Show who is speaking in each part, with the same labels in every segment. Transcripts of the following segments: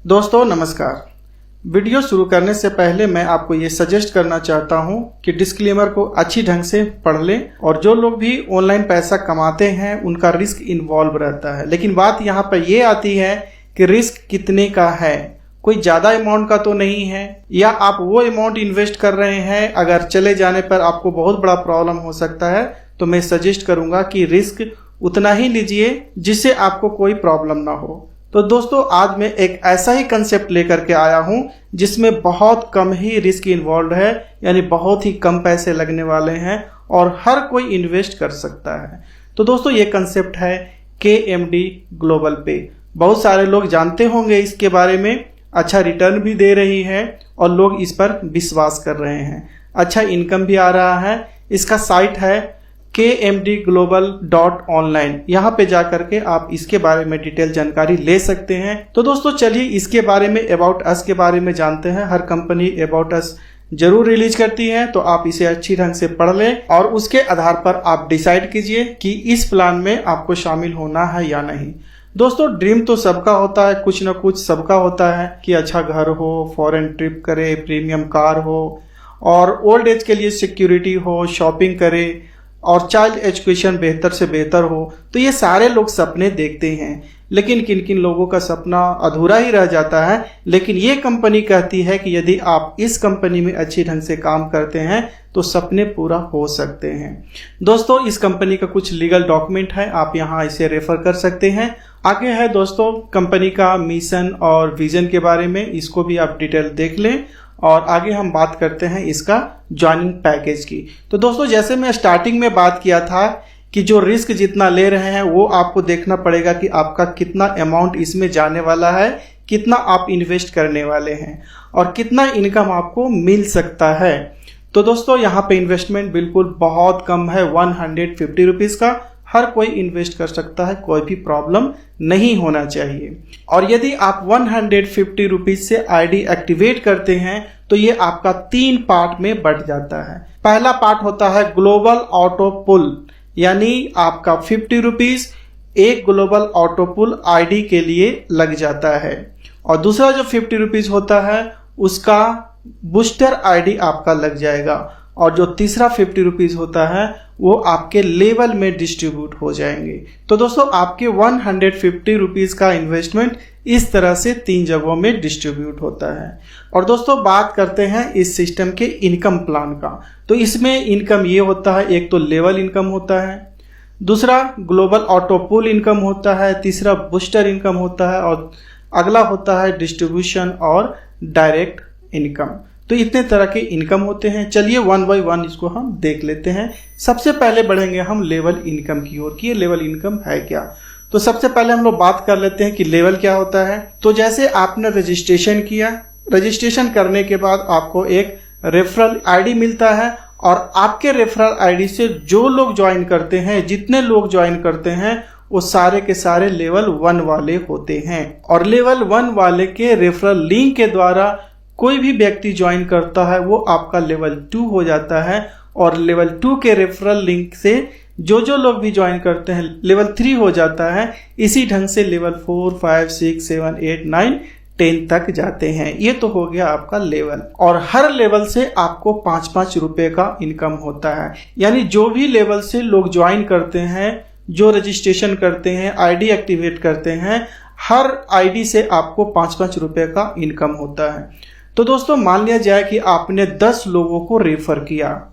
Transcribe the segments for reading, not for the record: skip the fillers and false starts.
Speaker 1: दोस्तों नमस्कार। वीडियो शुरू करने से पहले मैं आपको ये सजेस्ट करना चाहता हूँ कि डिस्क्लेमर को अच्छी ढंग से पढ़ लें। और जो लोग भी ऑनलाइन पैसा कमाते हैं उनका रिस्क इन्वॉल्व रहता है, लेकिन बात यहाँ पर ये आती है कि रिस्क कितने का है। कोई ज़्यादा अमाउंट का तो नहीं है, या आप वो अमाउंट इन्वेस्ट कर रहे हैं अगर चले जाने पर आपको बहुत बड़ा प्रॉब्लम हो सकता है। तो मैं सजेस्ट करूँगा कि रिस्क उतना ही लीजिए जिससे आपको कोई प्रॉब्लम ना हो। तो दोस्तों आज मैं एक ऐसा ही कंसेप्ट लेकर के आया हूं जिसमें बहुत कम ही रिस्क इन्वॉल्व है, यानी बहुत ही कम पैसे लगने वाले हैं और हर कोई इन्वेस्ट कर सकता है। तो दोस्तों ये कंसेप्ट है KMD ग्लोबल पे। बहुत सारे लोग जानते होंगे इसके बारे में, अच्छा रिटर्न भी दे रही है और लोग इस पर विश्वास कर रहे हैं, अच्छा इनकम भी आ रहा है। इसका साइट है kmdglobal.online। यहाँ पे जाकर के आप इसके बारे में डिटेल जानकारी ले सकते हैं। तो दोस्तों चलिए इसके बारे में अबाउट अस के बारे में जानते हैं। हर कंपनी अबाउट अस जरूर रिलीज करती है, तो आप इसे अच्छी ढंग से पढ़ लें और उसके आधार पर आप डिसाइड कीजिए कि इस प्लान में आपको शामिल होना है या नहीं। दोस्तों ड्रीम तो सबका होता है, कुछ ना कुछ सबका होता है कि अच्छा घर हो, फॉरेन ट्रिप करे, प्रीमियम कार हो और ओल्ड एज के लिए सिक्योरिटी हो, शॉपिंग करे और चाइल्ड एजुकेशन बेहतर से बेहतर हो। तो ये सारे लोग सपने देखते हैं, लेकिन किन किन लोगों का सपना अधूरा ही रह जाता है। लेकिन ये कंपनी कहती है कि यदि आप इस कंपनी में अच्छी ढंग से काम करते हैं तो सपने पूरा हो सकते हैं। दोस्तों इस कंपनी का कुछ लीगल डॉक्यूमेंट है, आप यहाँ इसे रेफर कर सकते हैं। आगे है दोस्तों कंपनी का मिशन और विजन के बारे में, इसको भी आप डिटेल देख लें। और आगे हम बात करते हैं इसका ज्वाइनिंग पैकेज की। तो दोस्तों जैसे मैं स्टार्टिंग में बात किया था कि जो रिस्क जितना ले रहे हैं वो आपको देखना पड़ेगा कि आपका कितना अमाउंट इसमें जाने वाला है, कितना आप इन्वेस्ट करने वाले हैं और कितना इनकम आपको मिल सकता है। तो दोस्तों यहाँ पे इन्वेस्टमेंट बिल्कुल बहुत कम है, 150 रुपीज़ का हर कोई इन्वेस्ट कर सकता है, कोई भी प्रॉब्लम नहीं होना चाहिए। और यदि आप 150 रुपीज से आईडी एक्टिवेट करते हैं तो ये आपका 3 पार्ट में बढ़ जाता है। पहला पार्ट होता है ग्लोबल ऑटो पुल, यानी आपका 50 रुपीज एक ग्लोबल ऑटो पुल आईडी के लिए लग जाता है। और दूसरा जो 50 रुपीज होता है उसका बूस्टर आईडी आपका लग जाएगा। और जो तीसरा 50 रुपीज होता है वो आपके लेवल में डिस्ट्रीब्यूट हो जाएंगे। तो दोस्तों आपके 150 रुपीज का इन्वेस्टमेंट इस तरह से 3 जगहों में डिस्ट्रीब्यूट होता है। और दोस्तों बात करते हैं इस सिस्टम के इनकम प्लान का। तो इसमें इनकम ये होता है, एक तो लेवल इनकम होता है, दूसरा ग्लोबल ऑटो पुल इनकम होता है, तीसरा बूस्टर इनकम होता है और अगला होता है डिस्ट्रीब्यूशन और डायरेक्ट इनकम। तो इतने तरह के इनकम होते हैं। चलिए 1 बाय 1 इसको हम देख लेते हैं। सबसे पहले बढ़ेंगे हम लेवल इनकम की ओर कि ये लेवल इनकम है क्या। तो सबसे पहले हम लोग बात कर लेते हैं कि लेवल क्या होता है। तो जैसे आपने रजिस्ट्रेशन किया, रजिस्ट्रेशन करने के बाद आपको एक रेफरल आईडी मिलता है और आपके रेफरल आईडी से जो लोग ज्वाइन करते हैं, जितने लोग ज्वाइन करते हैं वो सारे के सारे लेवल 1 वाले होते हैं। और लेवल 1 वाले के रेफरल लिंक के द्वारा कोई भी व्यक्ति ज्वाइन करता है वो आपका लेवल 2 हो जाता है। और लेवल 2 के रेफरल लिंक से जो लोग भी ज्वाइन करते हैं लेवल 3 हो जाता है। इसी ढंग से लेवल 4, 5, 6, 7, 8, 9, 10 तक जाते हैं। ये तो हो गया आपका लेवल। और हर लेवल से आपको 5-5 रुपए का इनकम होता है, यानी जो भी लेवल से लोग ज्वाइन करते हैं, जो रजिस्ट्रेशन करते हैं, आईडी एक्टिवेट करते हैं, हर आईडी से आपको 5-5 रुपए का इनकम होता है। तो दोस्तों मान लिया जाए कि आपने 10 लोगों को रेफर किया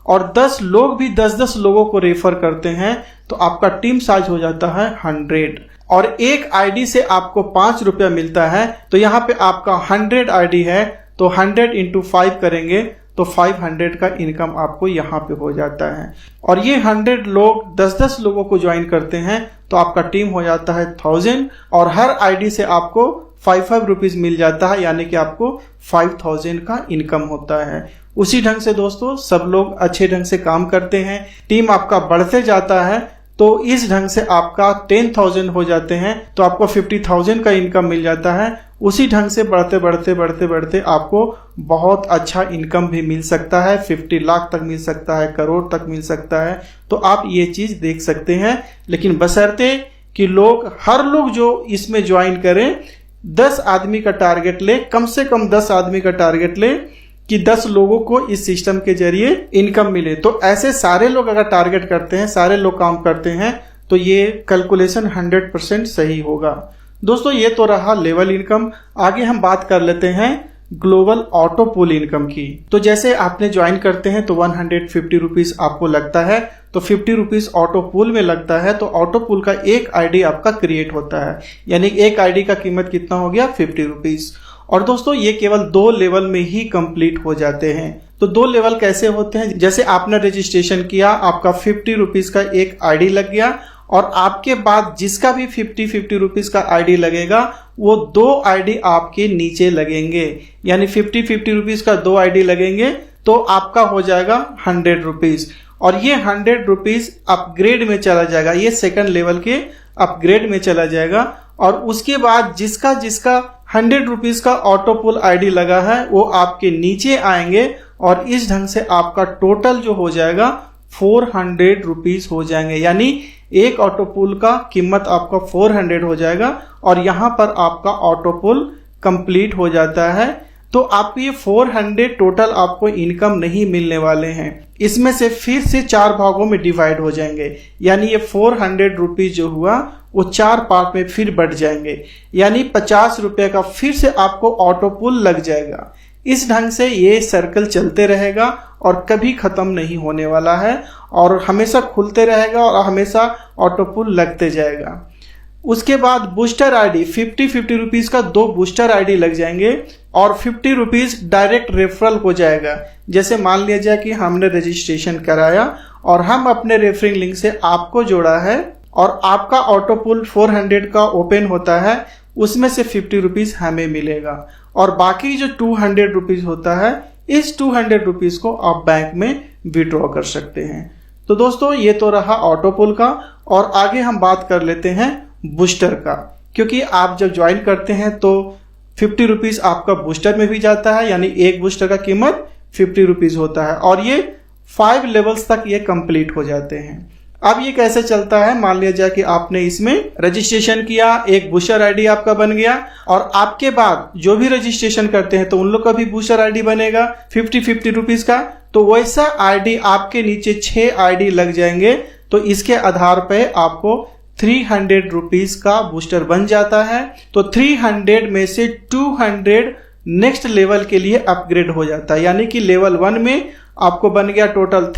Speaker 1: और 10 लोग भी 10-10 लोगों को रेफर करते हैं, तो आपका टीम साइज हो जाता है 100। और एक आईडी से आपको 5 रुपया मिलता है, तो यहाँ पे आपका 100 आईडी है तो 100 × 5 करेंगे तो 500 का इनकम आपको यहाँ पे हो जाता है। और ये 100 लोग 10-10 लोगों को ज्वाइन करते हैं तो आपका टीम हो जाता है 1000 और हर आईडी से आपको 5 रुपीज मिल जाता है, यानी कि आपको 5000 का इनकम होता है। उसी ढंग से दोस्तों सब लोग अच्छे ढंग से काम करते हैं, टीम आपका बढ़ते जाता है, तो इस ढंग से आपका 10,000 हो जाते हैं तो आपको 50,000 का इनकम मिल जाता है। उसी ढंग से बढ़ते बढ़ते बढ़ते बढ़ते आपको बहुत अच्छा इनकम भी मिल सकता है, 50 लाख तक मिल सकता है, करोड़ तक मिल सकता है। तो आप ये चीज देख सकते हैं, लेकिन बशर्ते कि हर लोग जो इसमें ज्वाइन करें 10 आदमी का टारगेट ले, कम से कम 10 आदमी का टारगेट ले कि 10 लोगों को इस सिस्टम के जरिए इनकम मिले। तो ऐसे सारे लोग अगर टारगेट करते हैं, सारे लोग काम करते हैं, तो ये कैलकुलेशन 100% सही होगा। दोस्तों ये तो रहा लेवल इनकम। आगे हम बात कर लेते हैं ग्लोबल ऑटो पूल इनकम की। तो जैसे आपने ज्वाइन करते हैं तो 150 रुपीज आपको लगता है, तो 50 रुपीज ऑटो पूल में लगता है। तो ऑटो पूल का एक आईडी आपका क्रिएट होता है, यानी एक आईडी का कीमत कितना हो गया, 50 रुपीज। और दोस्तों ये केवल 2 लेवल में ही कंप्लीट हो जाते हैं। तो 2 लेवल कैसे होते हैं, जैसे आपने रजिस्ट्रेशन किया, आपका 50 रुपीज का एक आईडी लग गया, और आपके बाद जिसका भी 50 रुपीज का आईडी लगेगा वो 2 आईडी आपके नीचे लगेंगे, यानी 50 रुपीज का 2 आईडी लगेंगे, तो आपका हो जाएगा 100 रुपीज। और ये 100 रुपीज अपग्रेड में चला जाएगा, ये सेकंड लेवल के अपग्रेड में चला जाएगा। और उसके बाद जिसका 100 रुपीज का ऑटो पूल आईडी लगा है वो आपके नीचे आएंगे, और इस ढंग से आपका टोटल जो हो जाएगा 400 रुपीज हो जाएंगे, यानी एक ऑटो पूल का कीमत आपका 400 हो जाएगा, और यहां पर आपका ऑटो पूल कंप्लीट हो जाता है। तो आपको ये 400 टोटल आपको इनकम नहीं मिलने वाले हैं, इसमें से फिर से 4 भागों में डिवाइड हो जाएंगे, यानी ये 400 रुपीज जो हुआ वो 4 पार्ट में फिर बढ़ जाएंगे, यानी 50 रुपए का फिर से आपको ऑटो पूल लग जाएगा। इस ढंग से ये सर्कल चलते रहेगा और कभी खत्म नहीं होने वाला है, और हमेशा खुलते रहेगा और हमेशा ऑटो पूल लगते जाएगा। उसके बाद बूस्टर आईडी 50 रुपीज का 2 बूस्टर आईडी लग जाएंगे, और 50 रुपीज डायरेक्ट रेफरल हो जाएगा। जैसे मान लिया जाए कि हमने रजिस्ट्रेशन कराया और हम अपने रेफरिंग लिंक से आपको जोड़ा है, और आपका ऑटो पूल 400 का ओपन होता है, उसमें से 50 रुपीज हमें मिलेगा, और बाकी जो 200 रुपीज होता है, इस 200 रुपीज को आप बैंक में विड्रॉ कर सकते हैं। तो दोस्तों ये तो रहा ऑटो पूल का, और आगे हम बात कर लेते हैं बूस्टर का, क्योंकि आप जब ज्वाइन करते हैं तो 50 रुपीज आपका बूस्टर में भी जाता है, यानी एक बूस्टर का कीमत 50 रुपीज होता है, और ये 5 लेवल्स तक ये कंप्लीट हो जाते हैं। अब ये कैसे चलता है, मान लिया जाए कि आपने इसमें रजिस्ट्रेशन किया, एक बूस्टर आईडी आपका बन गया, और आपके बाद जो भी रजिस्ट्रेशन करते हैं तो उन लोग का भी बूस्टर आईडी बनेगा 50 रुपीज का। तो वैसा आईडी आपके नीचे 6 आईडी लग जाएंगे, तो इसके आधार पे आपको 300 रुपीज का बूस्टर बन जाता है। तो 300 में से 200 नेक्स्ट लेवल के लिए अपग्रेड हो जाता है, यानी कि लेवल 1 में आपको बन गया टोटल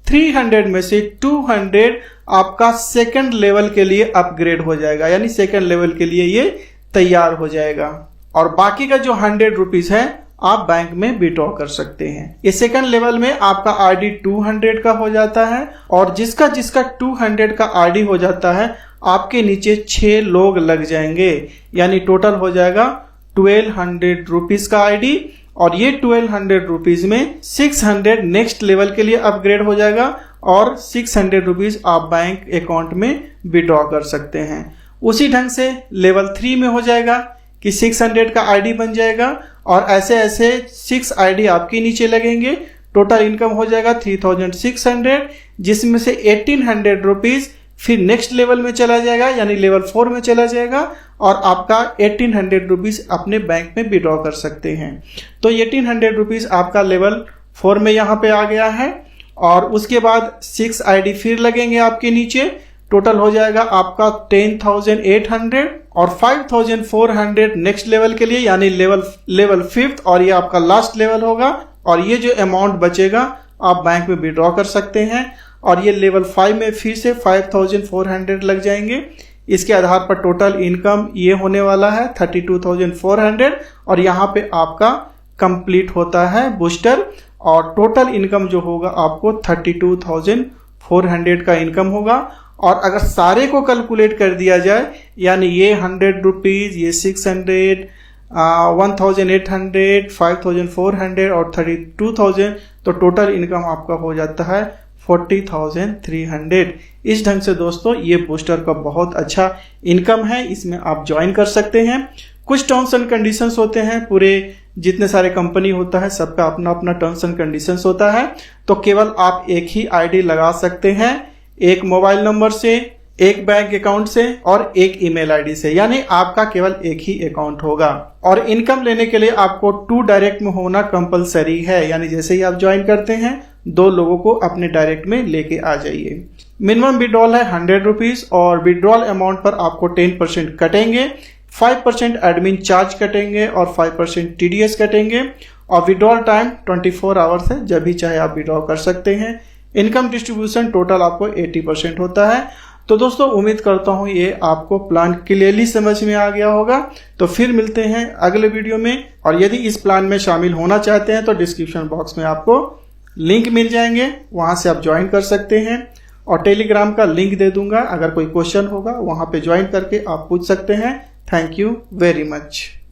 Speaker 1: 300 में से 200 आपका सेकंड लेवल के लिए अपग्रेड हो जाएगा, यानी सेकंड लेवल के लिए ये तैयार हो जाएगा। और बाकी का जो 100 रुपीज है आप बैंक में विड्रॉ कर सकते हैं। ये सेकंड लेवल में आपका आईडी 200 का हो जाता है, और जिसका 200 का आईडी हो जाता है आपके नीचे 6 लोग लग जाएंगे, यानी टोटल हो जाएगा 1200 रुपीज का आईडी, और ये 1200 रुपीज में 600 नेक्स्ट लेवल के लिए अपग्रेड हो जाएगा, और 600 रुपीज आप बैंक अकाउंट में विड्रॉ कर सकते हैं। उसी ढंग से लेवल 3 में हो जाएगा कि 600 का आईडी बन जाएगा, और ऐसे ऐसे 6 आईडी आपके नीचे लगेंगे, टोटल इनकम हो जाएगा 3600, जिसमें से 1800 रुपीज फिर नेक्स्ट लेवल में चला जाएगा, यानी लेवल 4 में चला जाएगा, और आपका 1800 रुपीज अपने बैंक में विड्रॉ कर सकते हैं। तो 1800 रुपीज आपका लेवल 4 में यहाँ पे आ गया है, और उसके बाद 6 आईडी फिर लगेंगे आपके नीचे, टोटल हो जाएगा आपका 10,800 और 5,400 नेक्स्ट लेवल के लिए, यानी लेवल 5th, और ये आपका लास्ट लेवल होगा। और ये जो अमाउंट बचेगा आप बैंक में विड्रॉ कर सकते हैं, और ये लेवल 5 में फिर से 5,400 लग जाएंगे। इसके आधार पर टोटल इनकम ये होने वाला है 32,400, और यहाँ पे आपका कंप्लीट होता है बूस्टर, और टोटल इनकम जो होगा आपको 32,400 का इनकम होगा। और अगर सारे को कैलकुलेट कर दिया जाए, यानी ये 100 रुपीज, ये 600, 1,800, 5,400 और 32,000, तो टोटल इनकम आपका हो जाता है 40,300। इस ढंग से दोस्तों ये बूस्टर का बहुत अच्छा इनकम है, इसमें आप ज्वाइन कर सकते हैं। कुछ टर्म्स एंड कंडीशंस होते हैं, पूरे जितने सारे कंपनी होता है सबका अपना अपना टर्म्स एंड कंडीशंस होता है। तो केवल आप एक ही आईडी लगा सकते हैं, एक मोबाइल नंबर से एक बैंक अकाउंट से और एक ईमेल आईडी से, यानी आपका केवल एक ही अकाउंट होगा। और इनकम लेने के लिए आपको 2 डायरेक्ट में होना कंपलसरी है, यानी जैसे ही आप ज्वाइन करते हैं 2 लोगों को अपने डायरेक्ट में लेके आ जाइए। मिनिमम विड्रॉल है 100 रुपीज और विड्रॉल अमाउंट पर आपको 10% कटेंगे, 5% एडमिन चार्ज कटेंगे और 5% TDS कटेंगे। और विड्रॉल टाइम 24 आवर्स है, जब भी चाहे आप विड्रॉ कर सकते हैं। इनकम डिस्ट्रीब्यूशन टोटल आपको 80% होता है। तो दोस्तों उम्मीद करता हूं ये आपको प्लान क्लियरली समझ में आ गया होगा। तो फिर मिलते हैं अगले वीडियो में, और यदि इस प्लान में शामिल होना चाहते हैं तो डिस्क्रिप्शन बॉक्स में आपको लिंक मिल जाएंगे, वहां से आप ज्वाइन कर सकते हैं। और टेलीग्राम का लिंक दे दूंगा, अगर कोई क्वेश्चन होगा वहां पे ज्वाइन करके आप पूछ सकते हैं। Thank you very much.